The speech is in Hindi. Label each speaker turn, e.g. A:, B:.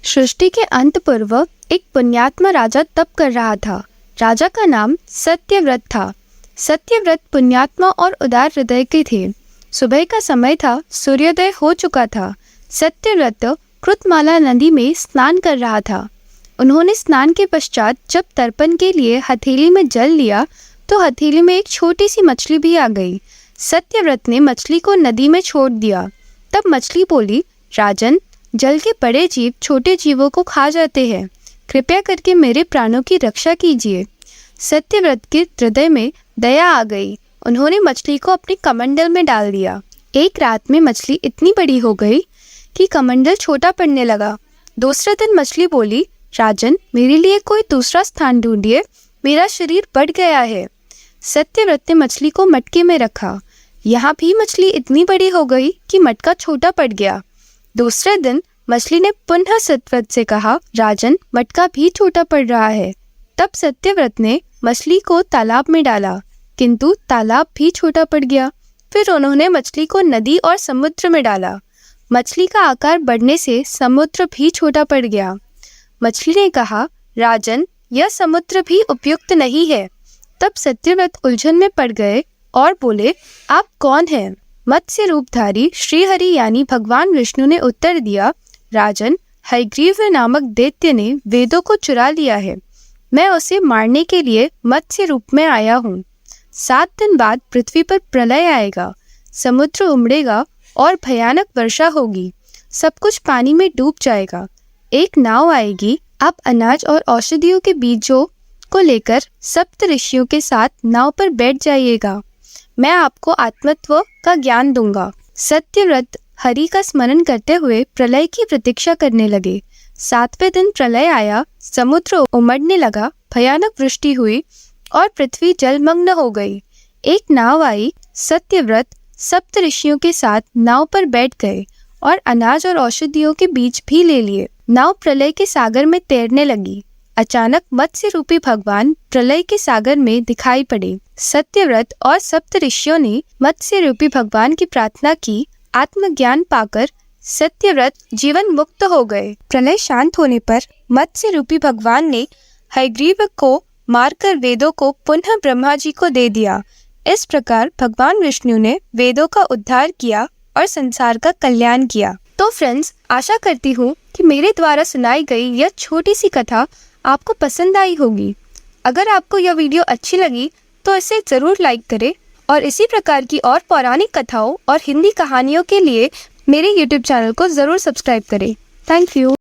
A: सृष्टि के अंत पूर्व एक पुण्यात्मा राजा तप कर रहा था। राजा का नाम सत्यव्रत था। सत्यव्रत पुण्यात्मा और उदार हृदय के थे। सुबह का समय था, सूर्योदय हो चुका था। सत्यव्रत कृतमाला नदी में स्नान कर रहा था। उन्होंने स्नान के पश्चात जब तर्पण के लिए हथेली में जल लिया तो हथेली में एक छोटी सी मछली भी आ गई। सत्यव्रत ने मछली को नदी में छोड़ दिया। तब मछली बोली, राजन, जल के बड़े जीव छोटे जीवों को खा जाते हैं, कृपया करके मेरे प्राणों की रक्षा कीजिए। सत्यव्रत के हृदय में दया आ गई। उन्होंने मछली को अपने कमंडल में डाल दिया। एक रात में मछली इतनी बड़ी हो गई कि कमंडल छोटा पड़ने लगा। दूसरे दिन मछली बोली, राजन, मेरे लिए कोई दूसरा स्थान ढूंढिए, मेरा शरीर बढ़ गया है। सत्यव्रत ने मछली को मटके में रखा। यहाँ भी मछली इतनी बड़ी हो गई कि मटका छोटा पड़ गया। दूसरे दिन मछली ने पुनः सत्यव्रत से कहा, राजन, मटका भी छोटा पड़ रहा है। तब सत्यव्रत ने मछली को तालाब में डाला, किंतु तालाब भी छोटा पड़ गया। फिर उन्होंने मछली को नदी और समुद्र में डाला। मछली का आकार बढ़ने से समुद्र भी छोटा पड़ गया। मछली ने कहा, राजन, यह समुद्र भी उपयुक्त नहीं है। तब सत्यव्रत उलझन में पड़ गए और बोले, आप कौन हैं? मत्स्य रूपधारी श्रीहरि यानी भगवान विष्णु ने उत्तर दिया, राजन, हयग्रीव नामक दैत्य ने वेदों को चुरा लिया है। मैं उसे मारने के लिए मत्स्य रूप में आया हूँ। 7 दिन बाद पृथ्वी पर प्रलय आएगा, समुद्र उमड़ेगा और भयानक वर्षा होगी। सब कुछ पानी में डूब जाएगा। एक नाव आएगी, आप अनाज और औषधियों के बीजों को लेकर सप्त ऋषियों के साथ नाव पर बैठ जाइएगा। मैं आपको आत्मत्व का ज्ञान दूंगा। सत्यव्रत हरि का स्मरण करते हुए प्रलय की प्रतीक्षा करने लगे। 7वें दिन प्रलय आया, समुद्र उमड़ने लगा, भयानक वृष्टि हुई और पृथ्वी जलमग्न हो गई। एक नाव आई। सत्यव्रत सप्त ऋषियों के साथ नाव पर बैठ गए और अनाज और औषधियों के बीज भी ले लिए। नाव प्रलय के सागर में तैरने लगी। अचानक मत्स्य रूपी भगवान प्रलय के सागर में दिखाई पड़े। सत्यव्रत और सप्त ऋषियों ने मत्स्य रूपी भगवान की प्रार्थना की। आत्मज्ञान पाकर सत्यव्रत जीवन मुक्त हो गए। प्रलय शांत होने पर मत्स्य रूपी भगवान ने हयग्रीव को मारकर वेदों को पुनः ब्रह्मा जी को दे दिया। इस प्रकार भगवान विष्णु ने वेदों का उद्धार किया और संसार का कल्याण किया। तो फ्रेंड्स, आशा करती हूँ कि मेरे द्वारा सुनाई गई यह छोटी सी कथा आपको पसंद आई होगी। अगर आपको यह वीडियो अच्छी लगी तो इसे ज़रूर लाइक करें और इसी प्रकार की और पौराणिक कथाओं और हिंदी कहानियों के लिए मेरे YouTube चैनल को ज़रूर सब्सक्राइब करें। Thank you.